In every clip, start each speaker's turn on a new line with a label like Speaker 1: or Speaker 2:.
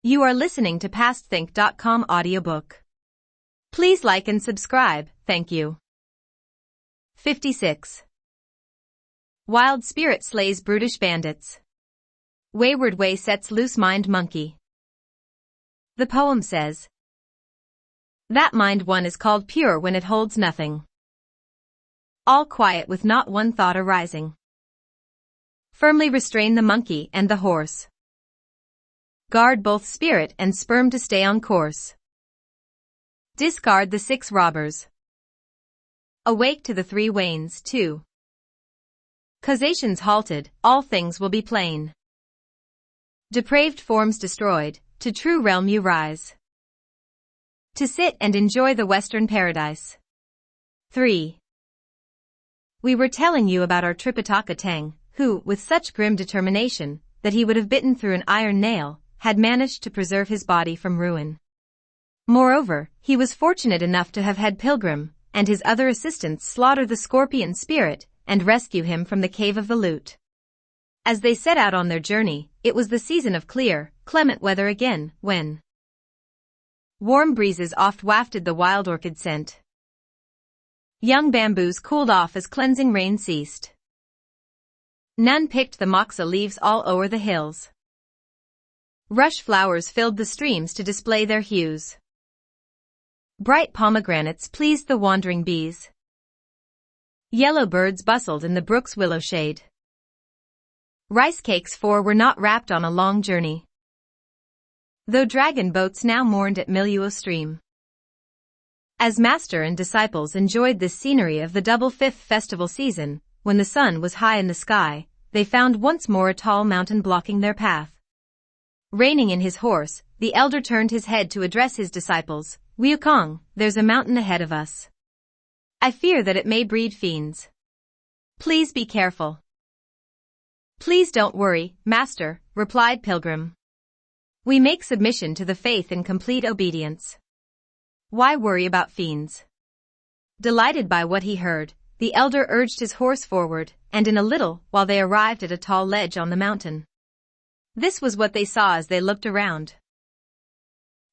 Speaker 1: You are listening to PastThink.com audiobook. Please like and subscribe, thank you. 56. Wild spirit slays brutish bandits. Wayward way sets loose mind monkey. The poem says, that mind one is called pure when it holds nothing. All quiet with not one thought arising. Firmly restrain the monkey and the horse. Guard both spirit and sperm to stay on course. Discard the 6 robbers. Awake to the 3 wains, too. Causations halted, all things will be plain. Depraved forms destroyed, to true realm you rise. To sit and enjoy the western paradise. 3. We were telling you about our Tripitaka Tang, who, with such grim determination, that he would have bitten through an iron nail, had managed to preserve his body from ruin. Moreover, he was fortunate enough to have had Pilgrim and his other assistants slaughter the scorpion spirit and rescue him from the cave of the lute. As they set out on their journey, it was the season of clear, clement weather again, when warm breezes oft wafted the wild orchid scent. Young bamboos cooled off as cleansing rain ceased. None picked the moxa leaves all o'er the hills. Rush flowers filled the streams to display their hues. Bright pomegranates pleased the wandering bees. Yellow birds bustled in the brook's willow shade. Rice cakes were not wrapped on a long journey. Though dragon boats now mourned at Miluo stream. As master and disciples enjoyed this scenery of the double fifth festival season, when the sun was high in the sky, they found once more a tall mountain blocking their path. Reining in his horse, the elder turned his head to address his disciples. Wukong, there's a mountain ahead of us. I fear that it may breed fiends. Please be careful. Please don't worry, master, replied Pilgrim. We make submission to the faith in complete obedience. Why worry about fiends? Delighted by what he heard, the elder urged his horse forward, and in a little while they arrived at a tall ledge on the mountain. This was what they saw as they looked around.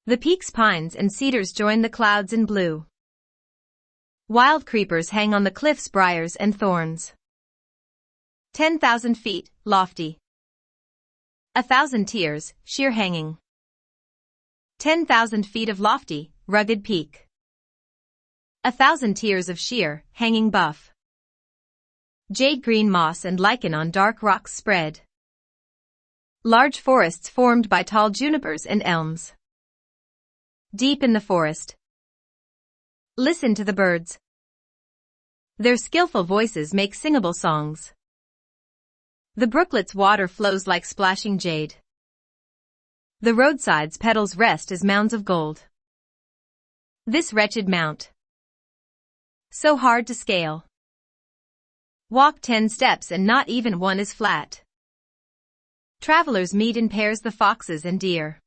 Speaker 1: The peak's pines and cedars join the clouds in blue. Wild creepers hang on the cliff's briars and thorns. 10,000 feet, lofty. 1,000 tiers, sheer hanging. 10,000 feet of lofty, rugged peak. 1,000 tiers of sheer, hanging buff. Jade green moss and lichen on dark rocks spread. Large forests formed by tall junipers and elms. Deep in the forest. Listen to the birds. Their skillful voices make singable songs. The brooklet's water flows like splashing jade. The roadside's petals rest as mounds of gold. This wretched mount. So hard to scale. Walk 10 steps and not even one is flat. Travelers meet in pairs the foxes and deer.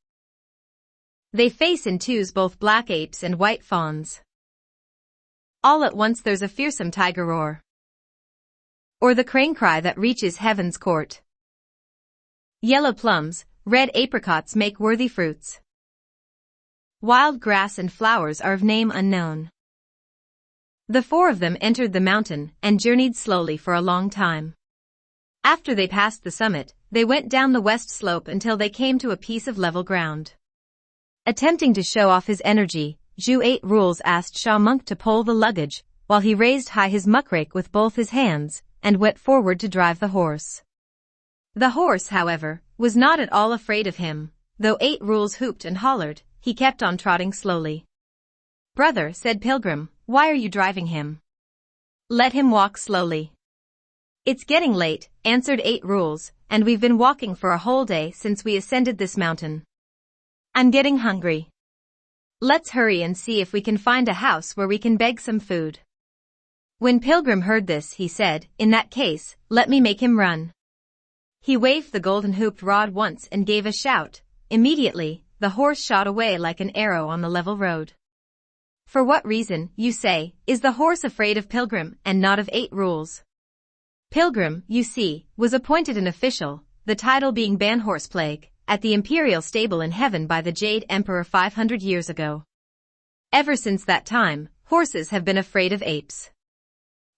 Speaker 1: They face in twos both black apes and white fawns. All at once there's a fearsome tiger roar. Or the crane cry that reaches heaven's court. Yellow plums, red apricots make worthy fruits. Wild grass and flowers are of name unknown. The 4 of them entered the mountain and journeyed slowly for a long time. After they passed the summit, they went down the west slope until they came to a piece of level ground. Attempting to show off his energy, Zhu 8 Rules asked Sha Monk to pull the luggage, while he raised high his muckrake with both his hands, and went forward to drive the horse. The horse, however, was not at all afraid of him. Though 8 Rules hooped and hollered, he kept on trotting slowly. Brother, said Pilgrim, why are you driving him? Let him walk slowly. It's getting late, answered 8 Rules, and we've been walking for a whole day since we ascended this mountain. I'm getting hungry. Let's hurry and see if we can find a house where we can beg some food. When Pilgrim heard this, he said, in that case, let me make him run. He waved the golden hooped rod once and gave a shout. Immediately, the horse shot away like an arrow on the level road. For what reason, you say, is the horse afraid of Pilgrim and not of 8 Rules? Pilgrim, you see, was appointed an official, the title being Ban Horse Plague, at the imperial stable in heaven by the Jade Emperor 500 years ago. Ever since that time, horses have been afraid of apes.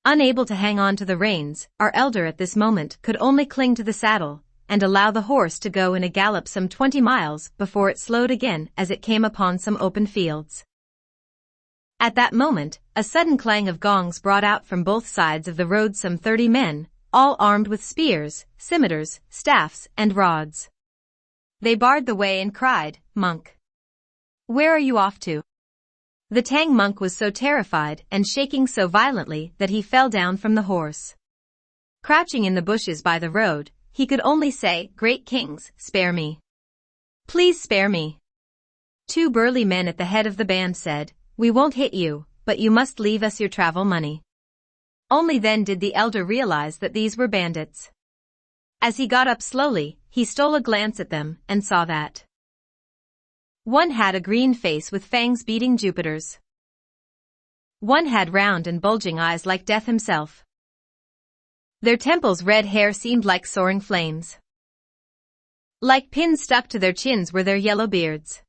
Speaker 1: Unable to hang on to the reins, our elder at this moment could only cling to the saddle and allow the horse to go in a gallop some 20 miles before it slowed again as it came upon some open fields. At that moment, a sudden clang of gongs brought out from both sides of the road some 30 men, all armed with spears, scimitars, staffs, and rods. They barred the way and cried, "Monk! Where are you off to?" The Tang monk was so terrified and shaking so violently that he fell down from the horse. Crouching in the bushes by the road, he could only say, "Great kings, spare me. Please spare me." Two burly men at the head of the band said, "We won't hit you, but you must leave us your travel money." Only then did the elder realize that these were bandits. As he got up slowly, he stole a glance at them and saw that one had a green face with fangs beating Jupiter's. One had round and bulging eyes like Death himself. Their temples' red hair seemed like soaring flames. Like pins stuck to their chins were their yellow beards.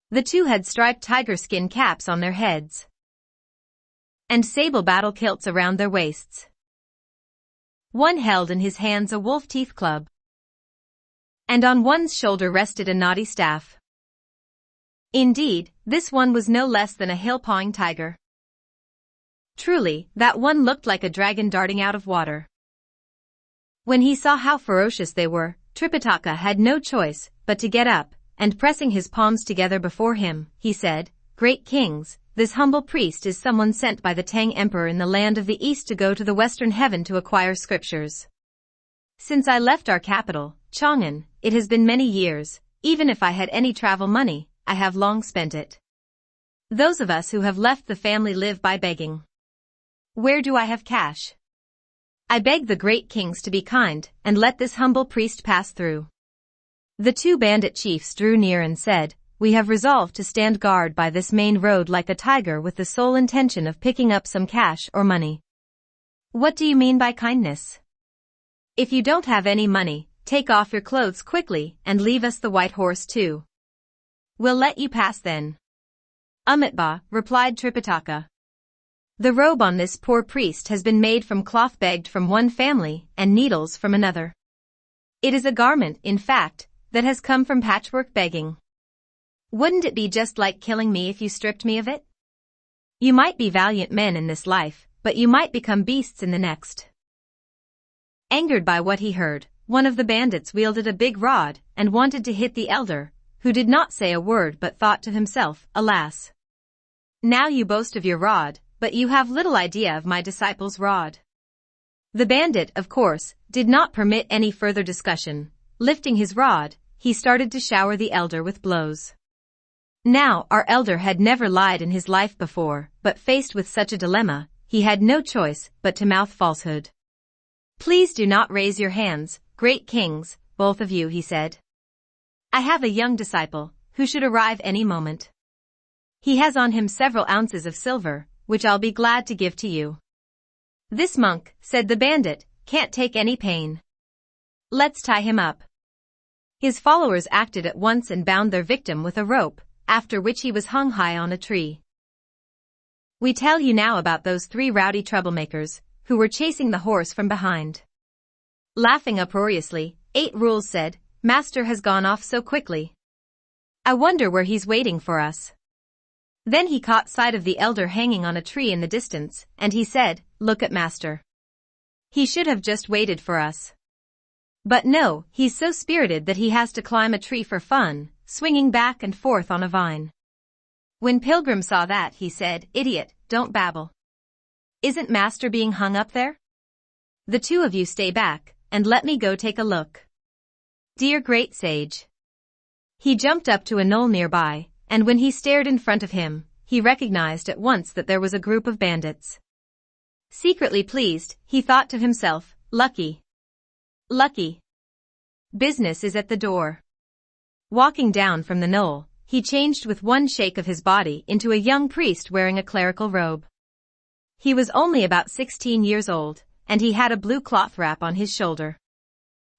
Speaker 1: The two had striped tiger skin caps on their heads and sable battle kilts around their waists. One held in his hands a wolf teeth club, and on one's shoulder rested a knotty staff. Indeed, this one was no less than a hill-pawing tiger. Truly, that one looked like a dragon darting out of water. When he saw how ferocious they were, Tripitaka had no choice but to get up, and pressing his palms together before him, he said, "Great kings, this humble priest is someone sent by the Tang Emperor in the land of the East to go to the Western Heaven to acquire scriptures. Since I left our capital, Chang'en, it has been many years. Even if I had any travel money, I have long spent it. Those of us who have left the family live by begging. Where do I have cash? I beg the great kings to be kind and let this humble priest pass through." The two bandit chiefs drew near and said, "We have resolved to stand guard by this main road like a tiger with the sole intention of picking up some cash or money." "What do you mean by kindness? If you don't have any money, take off your clothes quickly and leave us the white horse too. We'll let you pass then." "Amitba," replied Tripitaka. "The robe on this poor priest has been made from cloth begged from one family and needles from another. It is a garment, in fact, that has come from patchwork begging. Wouldn't it be just like killing me if you stripped me of it? You might be valiant men in this life, but you might become beasts in the next." Angered by what he heard, one of the bandits wielded a big rod and wanted to hit the elder, who did not say a word but thought to himself, "Alas! Now you boast of your rod, but you have little idea of my disciple's rod." The bandit, of course, did not permit any further discussion. Lifting his rod, he started to shower the elder with blows. Now, our elder had never lied in his life before, but faced with such a dilemma, he had no choice but to mouth falsehood. "Please do not raise your hands, great kings, both of you," he said. "I have a young disciple, who should arrive any moment. He has on him several ounces of silver, which I'll be glad to give to you." "This monk," said the bandit, "can't take any pain. Let's tie him up." His followers acted at once and bound their victim with a rope, after which he was hung high on a tree. We tell you now about those three rowdy troublemakers, who were chasing the horse from behind. Laughing uproariously, 8 Rules said, "Master has gone off so quickly. I wonder where he's waiting for us." Then he caught sight of the elder hanging on a tree in the distance, and he said, "Look at Master. He should have just waited for us. But no, he's so spirited that he has to climb a tree for fun, swinging back and forth on a vine." When Pilgrim saw that, he said, "Idiot, don't babble. Isn't Master being hung up there? The two of you stay back, and let me go take a look. Dear great sage." He jumped up to a knoll nearby, and when he stared in front of him, he recognized at once that there was a group of bandits. Secretly pleased, he thought to himself, "Lucky. Lucky. Business is at the door." Walking down from the knoll, he changed with one shake of his body into a young priest wearing a clerical robe. He was only about 16 years old, and he had a blue cloth wrap on his shoulder.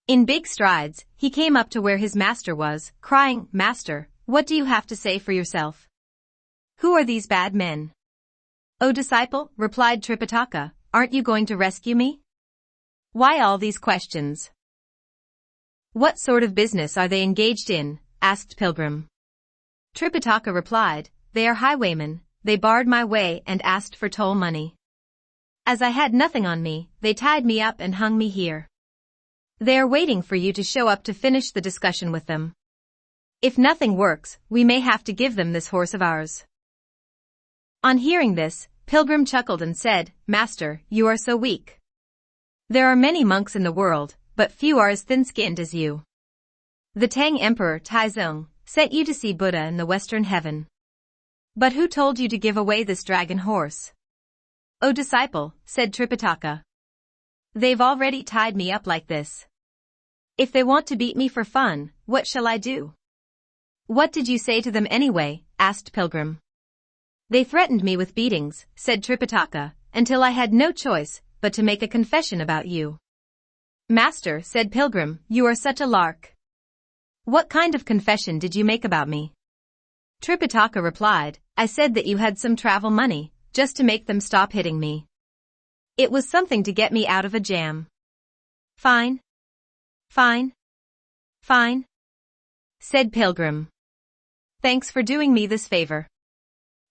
Speaker 1: In big strides, he came up to where his master was, crying, "Master, what do you have to say for yourself? Who are these bad men?" "O disciple," replied Tripitaka, "aren't you going to rescue me?" "Why all these questions? What sort of business are they engaged in?" asked Pilgrim. Tripitaka replied, "They are highwaymen, they barred my way and asked for toll money. As I had nothing on me, they tied me up and hung me here. They are waiting for you to show up to finish the discussion with them. If nothing works, we may have to give them this horse of ours." On hearing this, Pilgrim chuckled and said, "Master, you are so weak. There are many monks in the world, but few are as thin-skinned as you. The Tang Emperor Taizong sent you to see Buddha in the Western Heaven. But who told you to give away this dragon horse?" "O disciple," said Tripitaka, "they've already tied me up like this. If they want to beat me for fun, what shall I do?" "What did you say to them anyway?" asked Pilgrim. "They threatened me with beatings," said Tripitaka, "until I had no choice but to make a confession about you." "Master," said Pilgrim, "you are such a lark. What kind of confession did you make about me?" Tripitaka replied, "I said that you had some travel money, just to make them stop hitting me. It was something to get me out of a jam." "Fine. Fine. Fine," said Pilgrim. "Thanks for doing me this favor.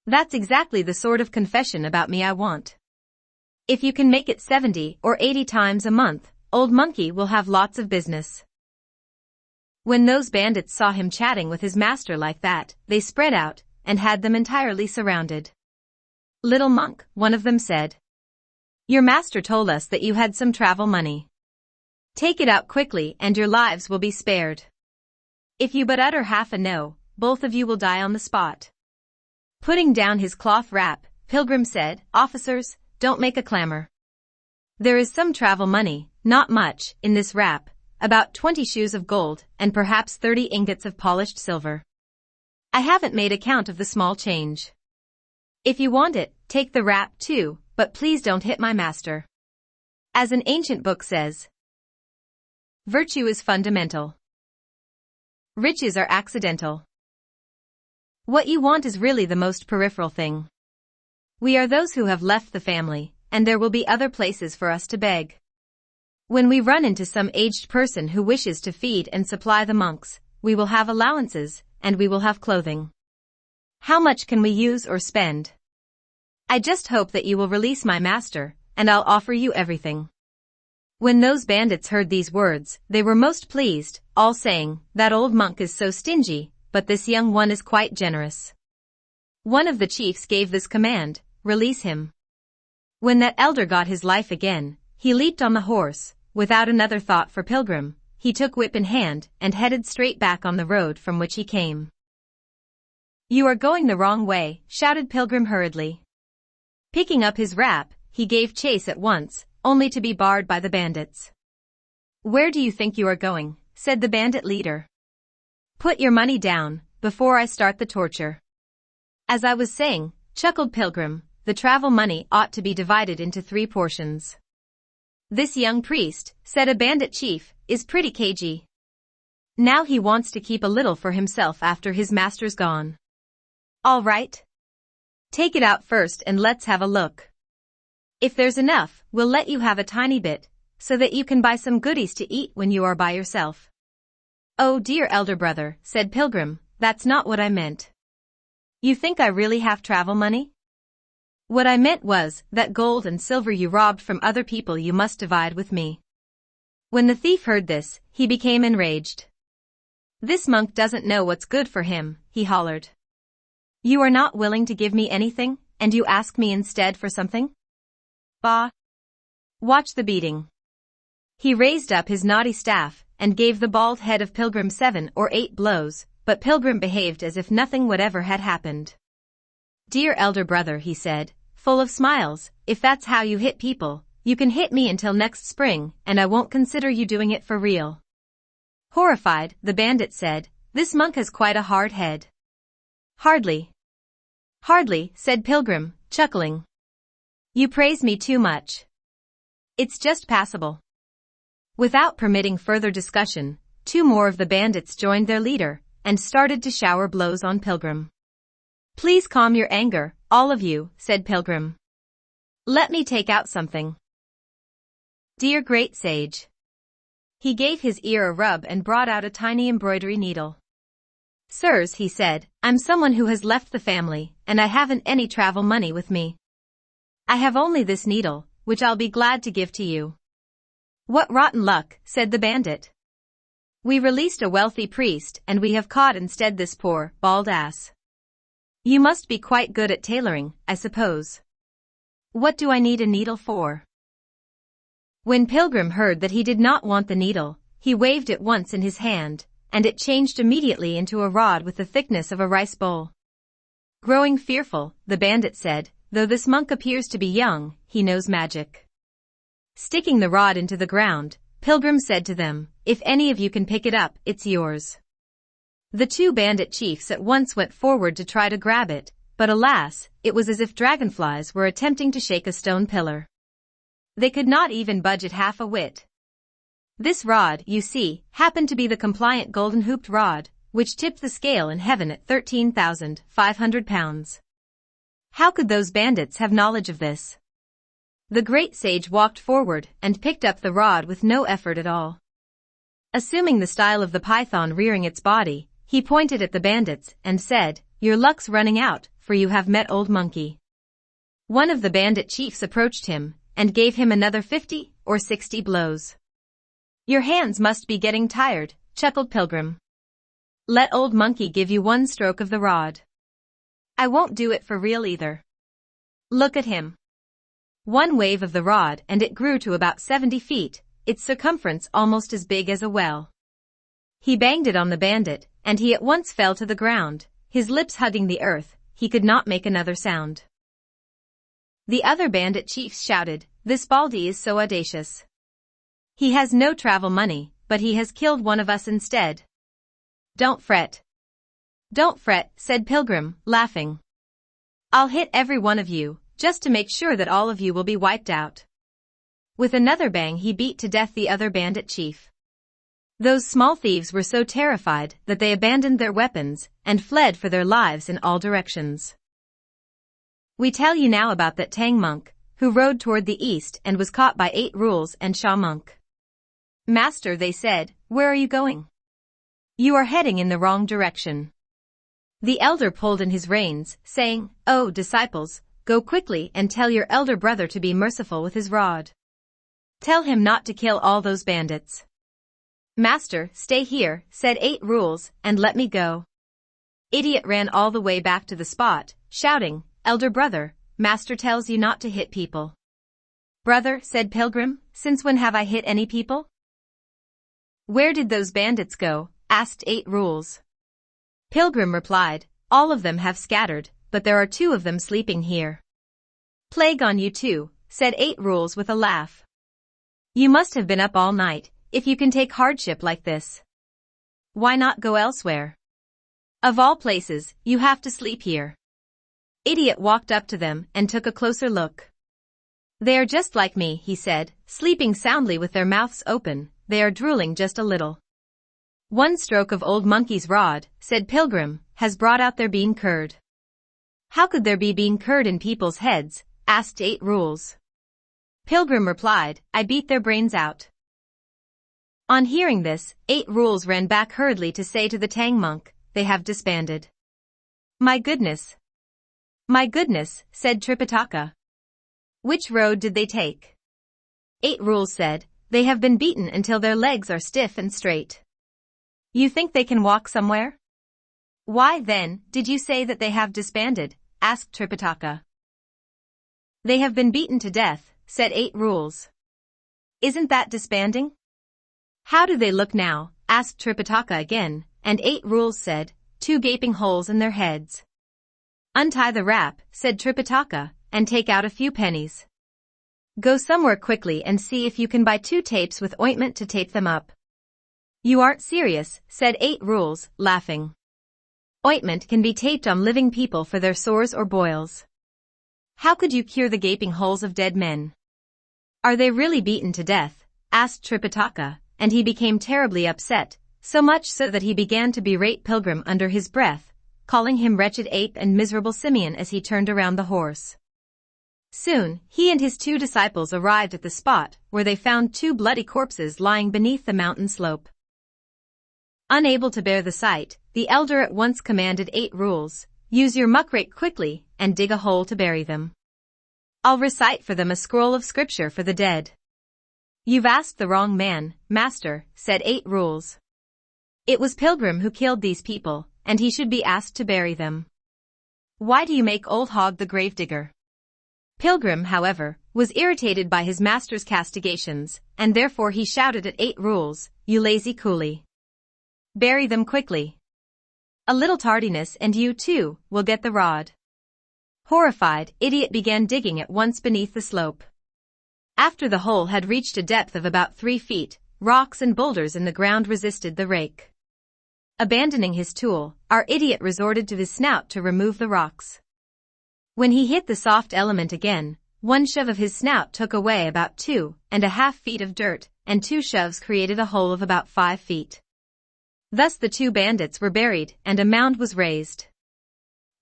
Speaker 1: That's exactly the sort of confession about me I want. If you can make it 70 or 80 times a month, Old Monkey will have lots of business." When those bandits saw him chatting with his master like that, they spread out and had them entirely surrounded. "Little monk," one of them said, "your master told us that you had some travel money. Take it out quickly and your lives will be spared. If you but utter half a no, both of you will die on the spot." Putting down his cloth wrap, Pilgrim said, "Officers, don't make a clamor. There is some travel money, not much, in this wrap, about 20 shoes of gold and perhaps 30 ingots of polished silver. I haven't made a count of the small change. If you want it, take the wrap too, but please don't hit my master. As an ancient book says, virtue is fundamental. Riches are accidental. What you want is really the most peripheral thing. We are those who have left the family, and there will be other places for us to beg. When we run into some aged person who wishes to feed and supply the monks, we will have allowances, and we will have clothing. How much can we use or spend? I just hope that you will release my master, and I'll offer you everything." When those bandits heard these words, they were most pleased, all saying, "That old monk is so stingy, but this young one is quite generous." One of the chiefs gave this command, "Release him." When that elder got his life again, he leaped on the horse, without another thought for Pilgrim. He took whip in hand and headed straight back on the road from which he came. "You are going the wrong way," shouted Pilgrim hurriedly. Picking up his wrap, he gave chase at once, only to be barred by the bandits. "Where do you think you are going?" said the bandit leader. "Put your money down, before I start the torture." "As I was saying," chuckled Pilgrim, "the travel money ought to be divided into 3 portions. This young priest," said a bandit chief, "is pretty cagey. Now he wants to keep a little for himself after his master's gone. All right. Take it out first and let's have a look. If there's enough, we'll let you have a tiny bit, so that you can buy some goodies to eat when you are by yourself." "Oh dear elder brother," said Pilgrim, "that's not what I meant. You think I really have travel money? What I meant was, that gold and silver you robbed from other people you must divide with me." When the thief heard this, he became enraged. "This monk doesn't know what's good for him," he hollered. "You are not willing to give me anything, and you ask me instead for something? Bah! Watch the beating." He raised up his knotty staff and gave the bald head of Pilgrim 7 or 8 blows, but Pilgrim behaved as if nothing whatever had happened. "Dear elder brother," he said, full of smiles, "if that's how you hit people, you can hit me until next spring, and I won't consider you doing it for real." Horrified, the bandit said, "This monk has quite a hard head." "Hardly. Hardly," said Pilgrim, chuckling. "You praise me too much. It's just passable. Without permitting further discussion, 2 more of the bandits joined their leader and started to shower blows on Pilgrim. "Please calm your anger, all of you," said Pilgrim. "Let me take out something." "Dear great sage." He gave his ear a rub and brought out a tiny embroidery needle. "Sirs," he said, "I'm someone who has left the family, and I haven't any travel money with me. I have only this needle, which I'll be glad to give to you." "What rotten luck," said the bandit. "We released a wealthy priest and we have caught instead this poor, bald ass. You must be quite good at tailoring, I suppose. What do I need a needle for?" When Pilgrim heard that he did not want the needle, he waved it once in his hand, and it changed immediately into a rod with the thickness of a rice bowl. Growing fearful, the bandit said, "Though this monk appears to be young, he knows magic." Sticking the rod into the ground, Pilgrim said to them, "If any of you can pick it up, it's yours." The 2 bandit chiefs at once went forward to try to grab it, but alas, it was as if dragonflies were attempting to shake a stone pillar. They could not even budge it half a whit. This rod, you see, happened to be the compliant golden-hooped rod, which tipped the scale in heaven at 13,500 pounds. How could those bandits have knowledge of this? The great sage walked forward and picked up the rod with no effort at all. Assuming the style of the python rearing its body, he pointed at the bandits and said, "Your luck's running out, for you have met Old Monkey." One of the bandit chiefs approached him and gave him another 50 or 60 blows. "Your hands must be getting tired," chuckled Pilgrim. "Let Old Monkey give you 1 stroke of the rod. I won't do it for real either. Look at him." 1 wave of the rod and it grew to about 70 feet, its circumference almost as big as a well. He banged it on the bandit, and he at once fell to the ground, his lips hugging the earth. He could not make another sound. The other bandit chiefs shouted, "This Baldy is so audacious. He has no travel money, but he has killed one of us instead." "Don't fret. Don't fret," said Pilgrim, laughing. "I'll hit every one of you, just to make sure that all of you will be wiped out." With another bang he beat to death the other bandit chief. Those small thieves were so terrified that they abandoned their weapons and fled for their lives in all directions. We tell you now about that Tang monk, who rode toward the east and was caught by 8 rules and Sha monk. "Master," they said, "where are you going?" "You are heading in the wrong direction." The elder pulled in his reins, saying, "Oh, disciples, go quickly and tell your elder brother to be merciful with his rod. Tell him not to kill all those bandits." "Master, stay here," said 8 rules, "and let me go." Idiot ran all the way back to the spot, shouting, "Elder brother, master tells you not to hit people." "Brother," said Pilgrim, "since when have I hit any people?" "Where did those bandits go?" asked 8 rules. Pilgrim replied, "All of them have scattered, but there are 2 of them sleeping here." "Plague on you too," said 8 rules with a laugh. "You must have been up all night, if you can take hardship like this. Why not go elsewhere? Of all places, you have to sleep here." Idiot walked up to them and took a closer look. "They are just like me," he said, "sleeping soundly with their mouths open. They are drooling just a little." "1 stroke of Old Monkey's rod," said Pilgrim, "has brought out their bean curd." "How could there be bean curd in people's heads?" asked 8 rules. Pilgrim replied, "I beat their brains out." On hearing this, 8 rules ran back hurriedly to say to the Tang monk, "They have disbanded." "My goodness. My goodness," said Tripitaka. "Which road did they take?" 8 rules said, "They have been beaten until their legs are stiff and straight." "You think they can walk somewhere?" "Why then, did you say that they have disbanded?" asked Tripitaka. "They have been beaten to death," said 8 rules. "Isn't that disbanding?" "How do they look now?" asked Tripitaka again, and 8 rules said, 2 gaping holes in their heads. "Untie the wrap," said Tripitaka, "and take out a few pennies. Go somewhere quickly and see if you can buy 2 tapes with ointment to tape them up." "You aren't serious," said 8 rules, laughing. "Ointment can be taped on living people for their sores or boils. How could you cure the gaping holes of dead men? Are they really beaten to death, asked Tripitaka, and he became terribly upset, so much so that he began to berate Pilgrim under his breath, calling him wretched ape and miserable simian as he turned around the horse. Soon, he and his 2 disciples arrived at the spot where they found 2 bloody corpses lying beneath the mountain slope. Unable to bear the sight, the elder at once commanded 8 rules: use your muckrake quickly and dig a hole to bury them. I'll recite for them a scroll of scripture for the dead. You've asked the wrong man, master, said 8 rules. It was Pilgrim who killed these people, and he should be asked to bury them. Why do you make old Hog the gravedigger? Pilgrim, however, was irritated by his master's castigations, and therefore he shouted at 8 rules, you lazy coolie. Bury them quickly. A little tardiness and you, too, will get the rod. Horrified, Idiot began digging at once beneath the slope. After the hole had reached a depth of about 3 feet, rocks and boulders in the ground resisted the rake. Abandoning his tool, our idiot resorted to his snout to remove the rocks. When he hit the soft element again, 1 shove of his snout took away about 2.5 feet of dirt, and 2 shoves created a hole of about 5 feet. Thus the 2 bandits were buried, and a mound was raised.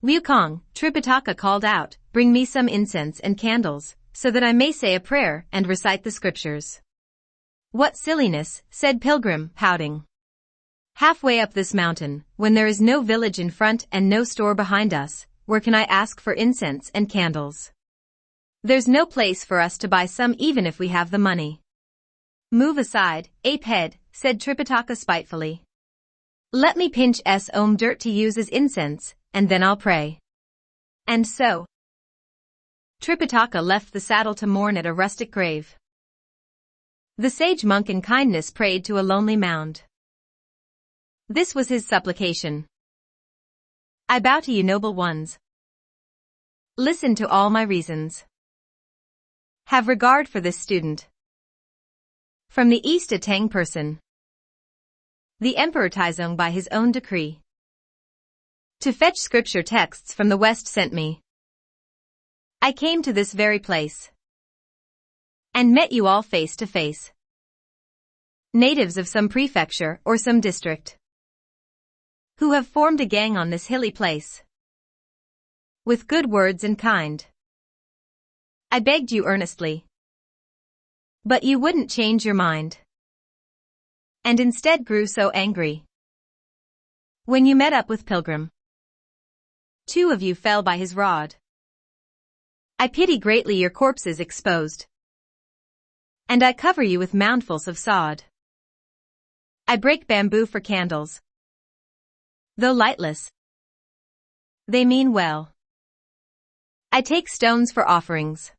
Speaker 1: Liukong, Tripitaka called out, bring me some incense and candles, so that I may say a prayer and recite the scriptures. What silliness, said Pilgrim, pouting. Halfway up this mountain, when there is no village in front and no store behind us, where can I ask for incense and candles? There's no place for us to buy some even if we have the money. Move aside, apehead, said Tripitaka spitefully. Let me pinch dirt to use as incense, and then I'll pray. And so Tripitaka left the saddle to mourn at a rustic grave. The sage monk in kindness prayed to a lonely mound. This was his supplication. I bow to you, noble ones. Listen to all my reasons. Have regard for this student. From the east, a Tang person. The Emperor Taizong by his own decree. To fetch scripture texts from the west sent me. I came to this very place. And met you all face to face. Natives of some prefecture or some district. Who have formed a gang on this hilly place. With good words and kind. I begged you earnestly. But you wouldn't change your mind. And instead grew so angry. When you met up with Pilgrim. 2 of you fell by his rod. I pity greatly your corpses exposed. And I cover you with moundfuls of sod. I break bamboo for candles. Though lightless, they mean well. I take stones for offerings.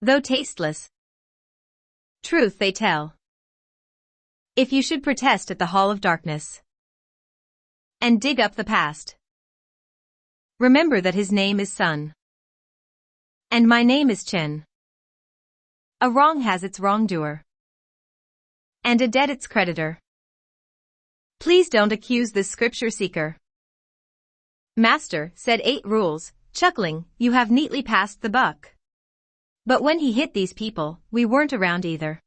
Speaker 1: Though tasteless, truth they tell. If you should protest at the hall of darkness and dig up the past, remember that his name is Sun. And my name is Chen. A wrong has its wrongdoer. And a debt its creditor. Please don't accuse this scripture seeker. Master, said 8 rules, chuckling, you have neatly passed the buck. But when he hit these people, we weren't around either.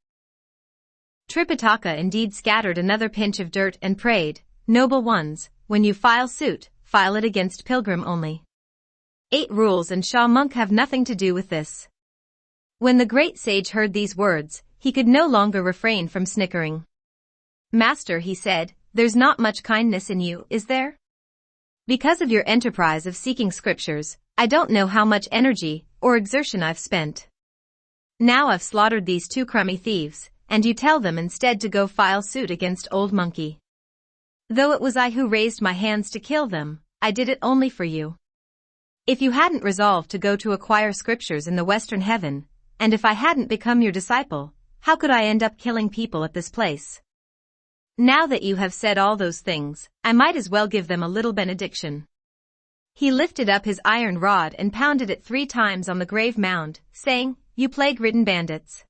Speaker 1: Tripitaka indeed scattered another pinch of dirt and prayed, noble ones, when you file suit, file it against Pilgrim only. 8 rules and Shaw monk have nothing to do with this. When the great sage heard these words, he could no longer refrain from snickering. Master, he said, there's not much kindness in you, is there? Because of your enterprise of seeking scriptures, I don't know how much energy or exertion I've spent. Now I've slaughtered these 2 crummy thieves, and you tell them instead to go file suit against Old Monkey. Though it was I who raised my hands to kill them, I did it only for you. If you hadn't resolved to go to acquire scriptures in the western heaven, and if I hadn't become your disciple, how could I end up killing people at this place? Now that you have said all those things, I might as well give them a little benediction. He lifted up his iron rod and pounded it 3 times on the grave mound, saying, you plague-ridden bandits.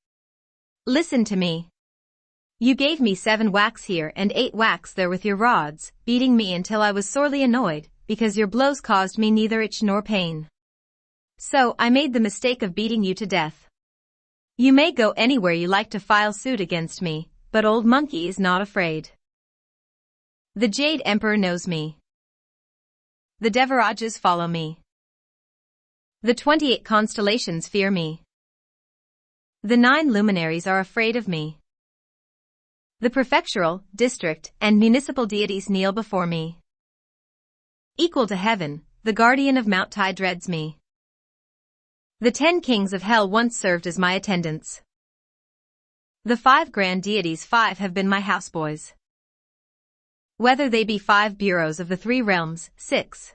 Speaker 1: Listen to me. You gave me 7 whacks here and 8 whacks there with your rods, beating me until I was sorely annoyed, because your blows caused me neither itch nor pain. So I made the mistake of beating you to death. You may go anywhere you like to file suit against me, but old monkey is not afraid. The Jade Emperor knows me. The Devarajas follow me. The 28 constellations fear me. The 9 luminaries are afraid of me. The prefectural, district, and municipal deities kneel before me. Equal to heaven, the guardian of Mount Tai dreads me. The 10 kings of hell once served as my attendants. The 5 grand deities 5 have been my houseboys. Whether they be 5 bureaus of the 3 realms, 6.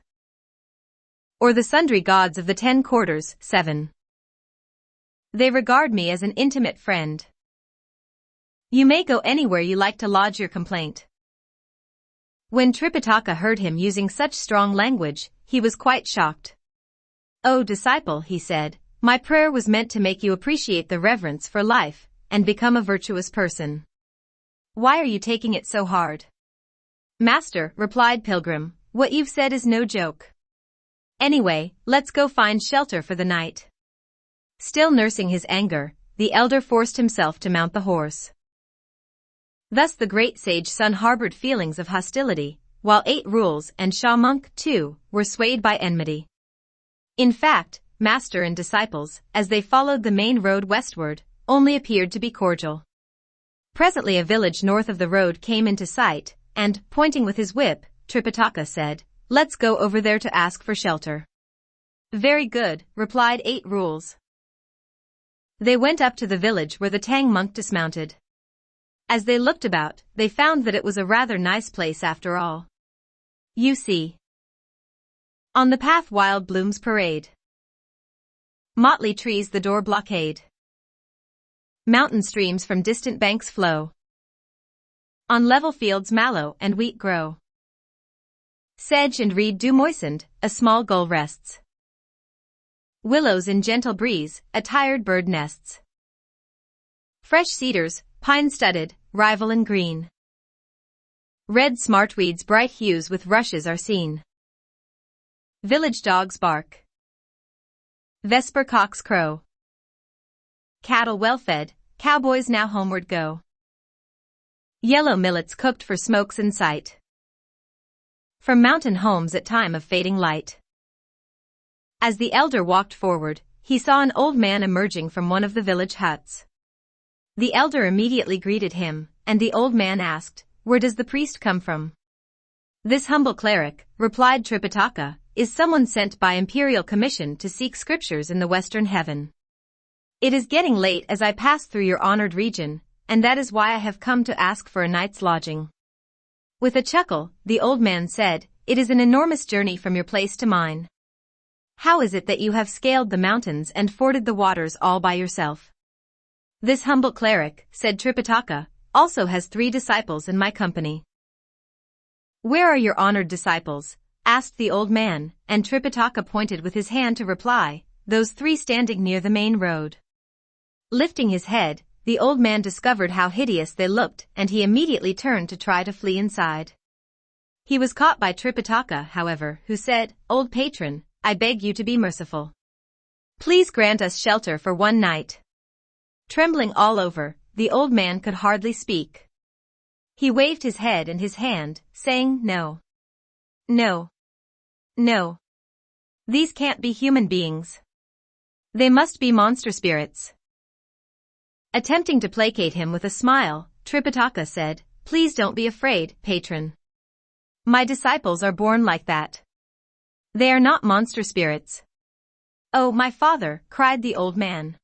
Speaker 1: Or the sundry gods of the 10 quarters, 7. They regard me as an intimate friend. You may go anywhere you like to lodge your complaint. When Tripitaka heard him using such strong language, he was quite shocked. "O disciple," he said, "my prayer was meant to make you appreciate the reverence for life and become a virtuous person. Why are you taking it so hard?" "Master," replied Pilgrim, "what you've said is no joke. Anyway, let's go find shelter for the night." Still nursing his anger, the elder forced himself to mount the horse. Thus the great sage Sun harbored feelings of hostility, while 8 rules and Sha monk, too, were swayed by enmity. In fact, master and disciples, as they followed the main road westward, only appeared to be cordial. Presently a village north of the road came into sight, and, pointing with his whip, Tripitaka said, "Let's go over there to ask for shelter." "Very good," replied 8 rules. They went up to the village where the Tang monk dismounted. As they looked about, they found that it was a rather nice place after all. You see. On the path wild blooms parade. Motley trees the door blockade. Mountain streams from distant banks flow. On level fields mallow and wheat grow. Sedge and reed dew moistened, a small gull rests. Willows in gentle breeze, a tired bird nests. Fresh cedars, pine-studded, rival in green. Red smartweed's bright hues with rushes are seen. Village dogs bark. Vesper cocks crow. Cattle well fed, cowboys now homeward go. Yellow millets cooked for smokes in sight. From mountain homes at time of fading light. As the elder walked forward, he saw an old man emerging from one of the village huts. The elder immediately greeted him, and the old man asked, "Where does the priest come from?" "This humble cleric," replied Tripitaka, "is someone sent by imperial commission to seek scriptures in the western heaven. It is getting late as I pass through your honored region, and that is why I have come to ask for a night's lodging." With a chuckle, the old man said, "It is an enormous journey from your place to mine. How is it that you have scaled the mountains and forded the waters all by yourself?" "This humble cleric," said Tripitaka, "also has 3 disciples in my company." "Where are your honored disciples?" asked the old man, and Tripitaka pointed with his hand to reply, "Those 3 standing near the main road." Lifting his head, the old man discovered how hideous they looked, and he immediately turned to try to flee inside. He was caught by Tripitaka, however, who said, "Old patron, I beg you to be merciful. Please grant us shelter for one night." Trembling all over, the old man could hardly speak. He waved his head and his hand, saying, "No. No. No. These can't be human beings. They must be monster spirits." Attempting to placate him with a smile, Tripitaka said, "Please don't be afraid, patron. My disciples are born like that. They are not monster spirits." "Oh, my father," cried the old man.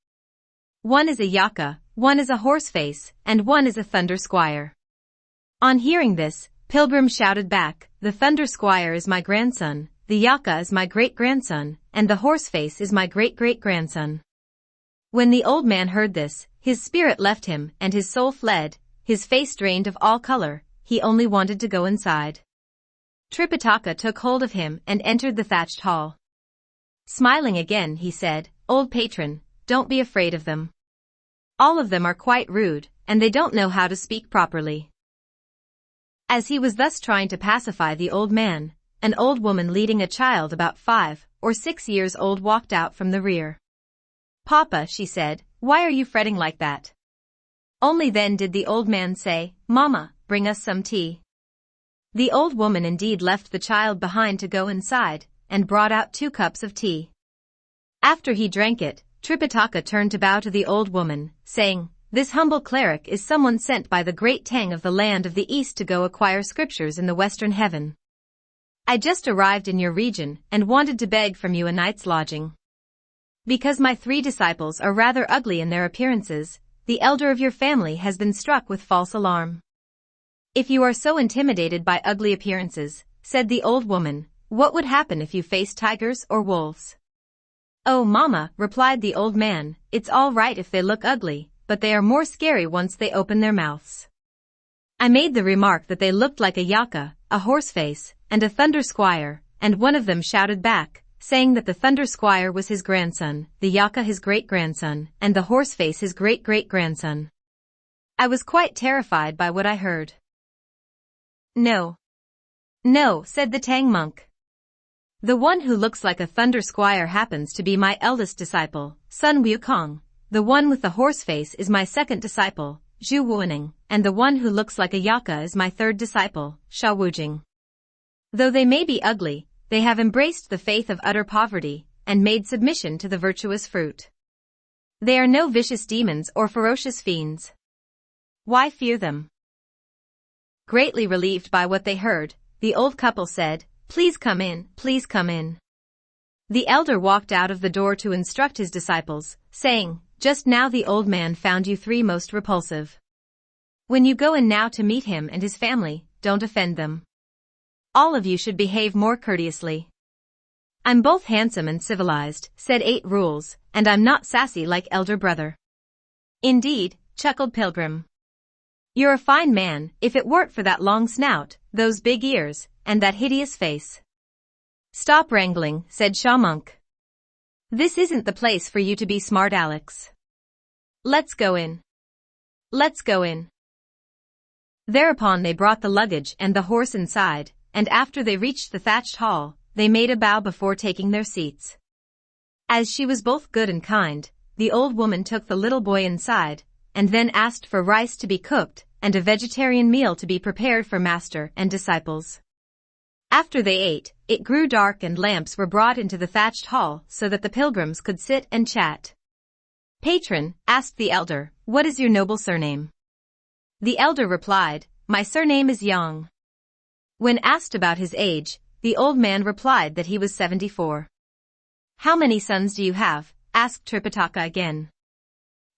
Speaker 1: "One is a yaka, one is a horseface, and one is a thunder squire." On hearing this, Pilgrim shouted back, "The thunder squire is my grandson, the yaka is my great-grandson, and the horseface is my great-great-grandson." When the old man heard this, his spirit left him and his soul fled, his face drained of all color, he only wanted to go inside. Tripitaka took hold of him and entered the thatched hall. Smiling again, he said, "Old patron, don't be afraid of them. All of them are quite rude, and they don't know how to speak properly." As he was thus trying to pacify the old man, an old woman leading a child about 5 or 6 years old walked out from the rear. "Papa," she said, Why are you fretting like that? Only then did the old man say, Mama, bring us some tea. The old woman indeed left the child behind to go inside, and brought out 2 cups of tea. After he drank it, Tripitaka turned to bow to the old woman, saying, This humble cleric is someone sent by the great Tang of the land of the east to go acquire scriptures in the western heaven. I just arrived in your region and wanted to beg from you a night's lodging. Because my 3 disciples are rather ugly in their appearances, the elder of your family has been struck with false alarm. If you are so intimidated by ugly appearances, said the old woman, what would happen if you faced tigers or wolves? Oh, Mama, replied the old man, it's all right if they look ugly, but they are more scary once they open their mouths. I made the remark that they looked like a yaka, a horseface, and a thunder squire, and one of them shouted back, saying that the thunder squire was his grandson, the yaka his great-grandson, and the horseface his great-great-grandson. I was quite terrified by what I heard. No. No, said the Tang monk. The one who looks like a thunder squire happens to be my eldest disciple, son Wukong. The one with the horse face is my second disciple, Zhu Wuning, and the one who looks like a yaka is my third disciple, Sha Wujing. Though they may be ugly, they have embraced the faith of utter poverty, and made submission to the virtuous fruit. They are no vicious demons or ferocious fiends. Why fear them? Greatly relieved by what they heard, the old couple said, Please come in, please come in. The elder walked out of the door to instruct his disciples, saying, Just now the old man found you 3 most repulsive. When you go in now to meet him and his family, don't offend them. All of you should behave more courteously. I'm both handsome and civilized, said 8 Rules, and I'm not sassy like elder brother. Indeed, chuckled Pilgrim. You're a fine man, if it weren't for that long snout, those big ears, and that hideous face. Stop wrangling, said Shaw Monk. This isn't the place for you to be smart Alex. Let's go in. Let's go in. Thereupon they brought the luggage and the horse inside, and after they reached the thatched hall, they made a bow before taking their seats. As she was both good and kind, the old woman took the little boy inside, and then asked for rice to be cooked and a vegetarian meal to be prepared for master and disciples. After they ate, it grew dark and lamps were brought into the thatched hall so that the pilgrims could sit and chat. Patron, asked the elder, what is your noble surname? The elder replied, My surname is Yang. When asked about his age, the old man replied that he was 74. How many sons do you have? Asked Tripitaka again.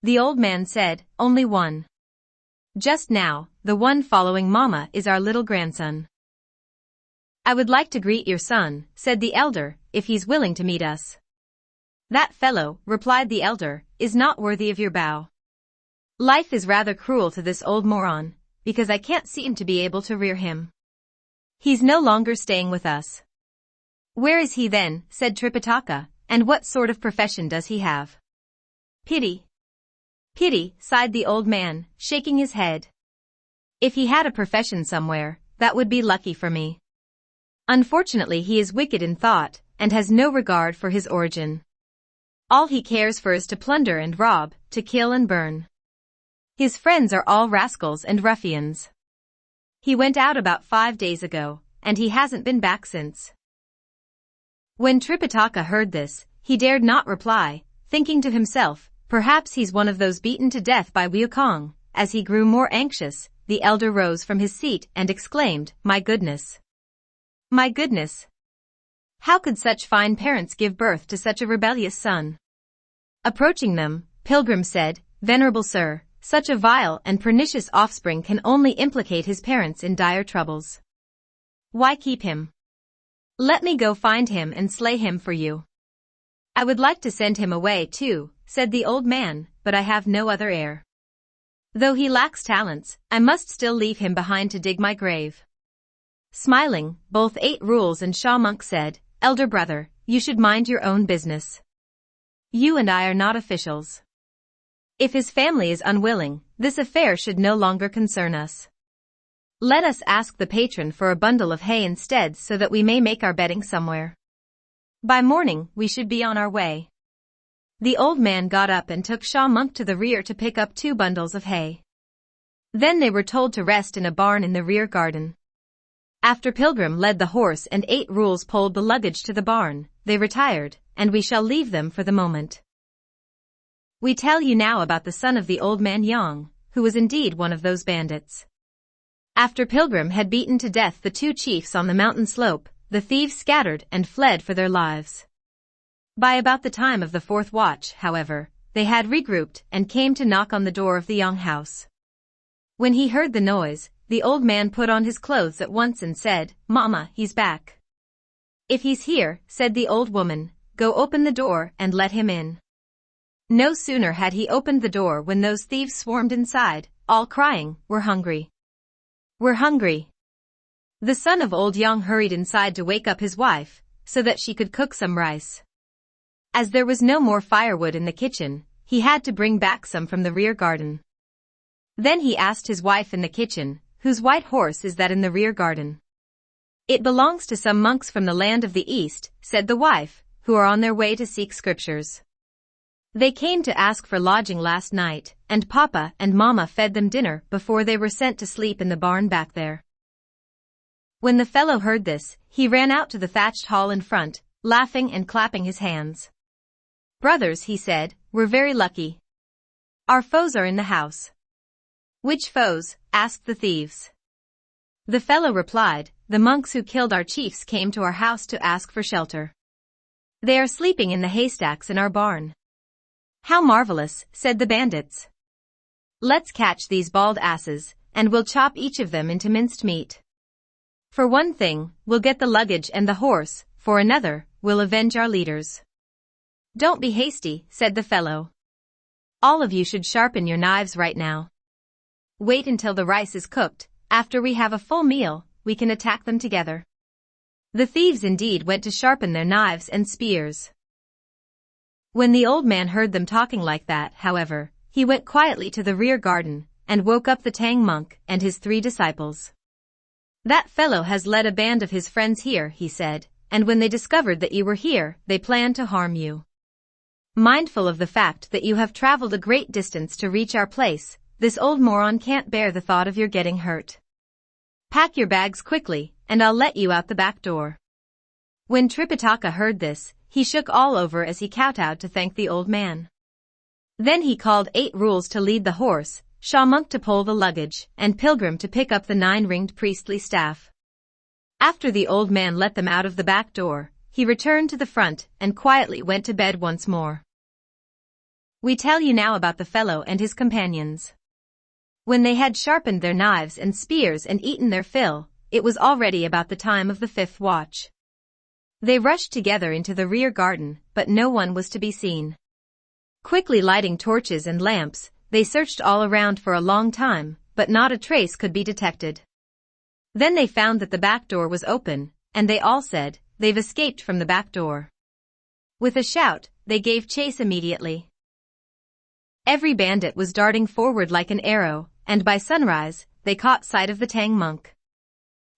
Speaker 1: The old man said, Only one. Just now, the one following Mama is our little grandson. I would like to greet your son, said the elder, if he's willing to meet us. That fellow, replied the elder, is not worthy of your bow. Life is rather cruel to this old moron, because I can't seem to be able to rear him. He's no longer staying with us. Where is he then, said Tripitaka, and what sort of profession does he have? Pity. Pity, sighed the old man, shaking his head. If he had a profession somewhere, that would be lucky for me. Unfortunately he is wicked in thought, and has no regard for his origin. All he cares for is to plunder and rob, to kill and burn. His friends are all rascals and ruffians. He went out about 5 days ago, and he hasn't been back since. When Tripitaka heard this, he dared not reply, thinking to himself, perhaps he's one of those beaten to death by Wukong. As he grew more anxious, the elder rose from his seat and exclaimed, My goodness! My goodness! How could such fine parents give birth to such a rebellious son? Approaching them, Pilgrim said, Venerable sir, such a vile and pernicious offspring can only implicate his parents in dire troubles. Why keep him? Let me go find him and slay him for you. I would like to send him away too, said the old man, but I have no other heir. Though he lacks talents, I must still leave him behind to dig my grave. Smiling, both 8 Rules and Shaw Monk said, Elder brother, you should mind your own business. You and I are not officials. If his family is unwilling, this affair should no longer concern us. Let us ask the patron for a bundle of hay instead so that we may make our bedding somewhere. By morning we should be on our way. The old man got up and took Sha Monk to the rear to pick up 2 bundles of hay. Then they were told to rest in a barn in the rear garden. After Pilgrim led the horse and 8 rules pulled the luggage to the barn, they retired, and we shall leave them for the moment. We tell you now about the son of the old man Yang, who was indeed one of those bandits. After Pilgrim had beaten to death the 2 chiefs on the mountain slope, the thieves scattered and fled for their lives. By about the time of the 4th watch, however, they had regrouped and came to knock on the door of the Yang house. When he heard the noise, the old man put on his clothes at once and said, "Mama, he's back." "If he's here," said the old woman, "go open the door and let him in." No sooner had he opened the door when those thieves swarmed inside, all crying, "We're hungry. We're hungry." The son of old Yang hurried inside to wake up his wife, so that she could cook some rice. As there was no more firewood in the kitchen, he had to bring back some from the rear garden. Then he asked his wife in the kitchen, "Whose white horse is that in the rear garden?" "It belongs to some monks from the land of the East," said the wife, "who are on their way to seek scriptures. They came to ask for lodging last night, and Papa and Mama fed them dinner before they were sent to sleep in the barn back there." When the fellow heard this, he ran out to the thatched hall in front, laughing and clapping his hands. "Brothers," he said, "we're very lucky. Our foes are in the house." "Which foes?" asked the thieves. The fellow replied, "The monks who killed our chiefs came to our house to ask for shelter. They are sleeping in the haystacks in our barn." "How marvelous," said the bandits. "Let's catch these bald asses, and we'll chop each of them into minced meat. For one thing, we'll get the luggage and the horse, for another, we'll avenge our leaders." "Don't be hasty," said the fellow. "All of you should sharpen your knives right now. Wait until the rice is cooked. After we have a full meal, we can attack them together." The thieves indeed went to sharpen their knives and spears. When the old man heard them talking like that, however, he went quietly to the rear garden, and woke up the Tang monk and his 3 disciples. "That fellow has led a band of his friends here," he said, "and when they discovered that you were here, they planned to harm you. Mindful of the fact that you have traveled a great distance to reach our place, this old moron can't bear the thought of your getting hurt. Pack your bags quickly, and I'll let you out the back door." When Tripitaka heard this, he shook all over as he kowtowed to thank the old man. Then he called 8 rules to lead the horse, Sha Monk to pull the luggage, and Pilgrim to pick up the 9-ringed priestly staff. After the old man let them out of the back door, he returned to the front and quietly went to bed once more. We tell you now about the fellow and his companions. When they had sharpened their knives and spears and eaten their fill, it was already about the time of the 5th watch. They rushed together into the rear garden, but no one was to be seen. Quickly lighting torches and lamps, they searched all around for a long time, but not a trace could be detected. Then they found that the back door was open, and they all said, "They've escaped from the back door." With a shout, they gave chase immediately. Every bandit was darting forward like an arrow, and by sunrise, they caught sight of the Tang monk.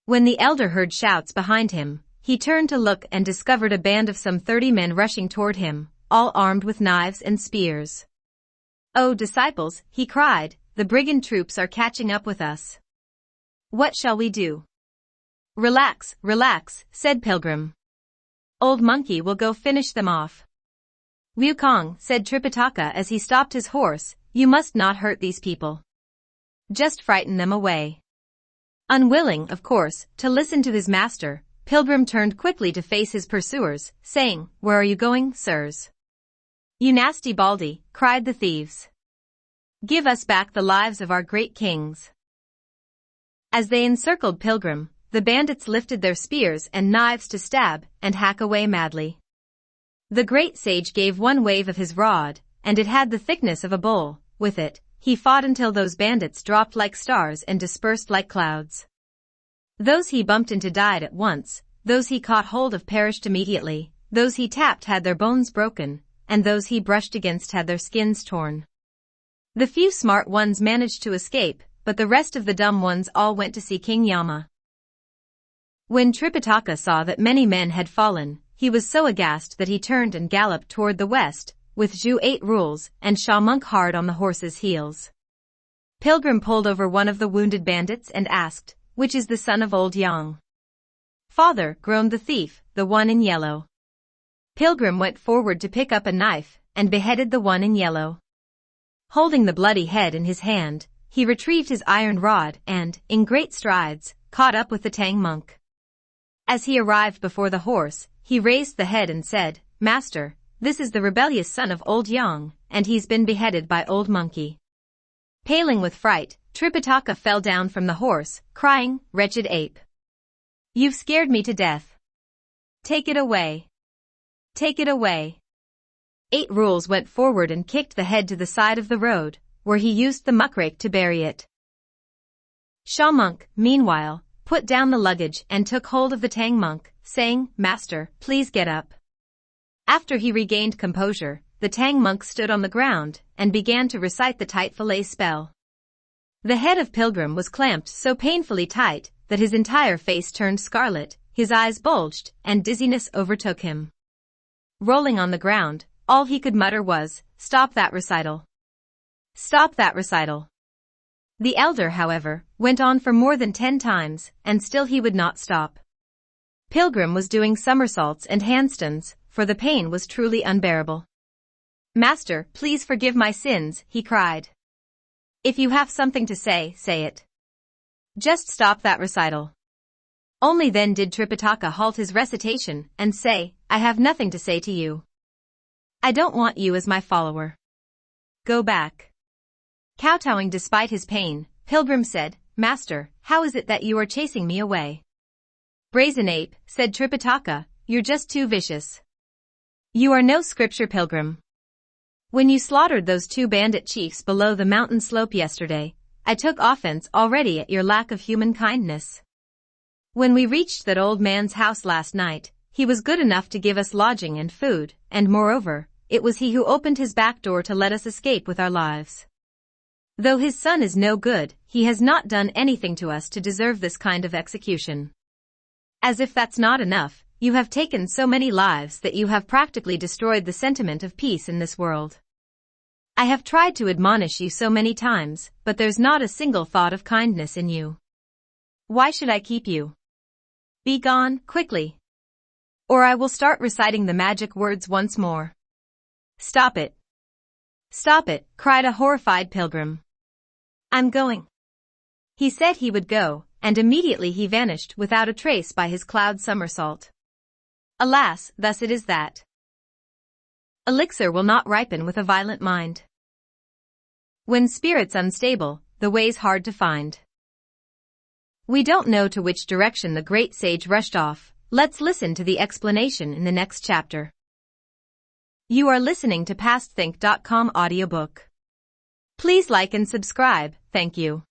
Speaker 1: When the elder heard shouts behind him, he turned to look and discovered a band of some 30 men rushing toward him, all armed with knives and spears. "Oh, disciples," he cried, "the brigand troops are catching up with us. What shall we do?" "Relax, relax," said Pilgrim. "Old Monkey will go finish them off." "Wu Kong," said Tripitaka as he stopped his horse, "you must not hurt these people. Just frighten them away." Unwilling, of course, to listen to his master, Pilgrim turned quickly to face his pursuers, saying, "Where are you going, sirs?" "You nasty baldy," cried the thieves. "Give us back the lives of our great kings." As they encircled Pilgrim, the bandits lifted their spears and knives to stab and hack away madly. The great sage gave one wave of his rod, and it had the thickness of a bowl. With it, he fought until those bandits dropped like stars and dispersed like clouds. Those he bumped into died at once, those he caught hold of perished immediately, those he tapped had their bones broken, and those he brushed against had their skins torn. The few smart ones managed to escape, but the rest of the dumb ones all went to see King Yama. When Tripitaka saw that many men had fallen, he was so aghast that he turned and galloped toward the west, with Zhu 8 rules and Sha Monk hard on the horse's heels. Pilgrim pulled over one of the wounded bandits and asked, "Which is the son of old Yang?" "Father," groaned the thief, "the one in yellow." Pilgrim went forward to pick up a knife and beheaded the one in yellow. Holding the bloody head in his hand, he retrieved his iron rod and, in great strides, caught up with the Tang monk. As he arrived before the horse, he raised the head and said, "Master, this is the rebellious son of old Yang, and he's been beheaded by old monkey." Paling with fright, Tripitaka fell down from the horse, crying, "Wretched ape! You've scared me to death. Take it away. Take it away." 8 rules went forward and kicked the head to the side of the road, where he used the muckrake to bury it. Sha Monk, meanwhile, put down the luggage and took hold of the Tang monk, saying, "Master, please get up." After he regained composure, the Tang monk stood on the ground and began to recite the tight fillet spell. The head of Pilgrim was clamped so painfully tight that his entire face turned scarlet, his eyes bulged, and dizziness overtook him. Rolling on the ground, all he could mutter was, "Stop that recital. Stop that recital." The elder, however, went on for more than 10 times, and still he would not stop. Pilgrim was doing somersaults and handstands, for the pain was truly unbearable. "Master, please forgive my sins," he cried. "If you have something to say, say it. Just stop that recital." Only then did Tripitaka halt his recitation and say, "I have nothing to say to you. I don't want you as my follower. Go back." Kowtowing despite his pain, Pilgrim said, "Master, how is it that you are chasing me away?" "Brazen ape," said Tripitaka, "you're just too vicious. You are no scripture, Pilgrim. When you slaughtered those 2 bandit chiefs below the mountain slope yesterday, I took offense already at your lack of human kindness. When we reached that old man's house last night, he was good enough to give us lodging and food, and moreover, it was he who opened his back door to let us escape with our lives. Though his son is no good, he has not done anything to us to deserve this kind of execution. As if that's not enough, you have taken so many lives that you have practically destroyed the sentiment of peace in this world. I have tried to admonish you so many times, but there's not a single thought of kindness in you. Why should I keep you? Be gone, quickly. Or I will start reciting the magic words once more." "Stop it. Stop it," cried a horrified Pilgrim. "I'm going." He said he would go, and immediately he vanished without a trace by his cloud somersault. Alas, thus it is that elixir will not ripen with a violent mind. When spirit's unstable, the way's hard to find. We don't know to which direction the great sage rushed off. Let's listen to the explanation in the next chapter. You are listening to PastThink.com audiobook. Please like and subscribe, thank you.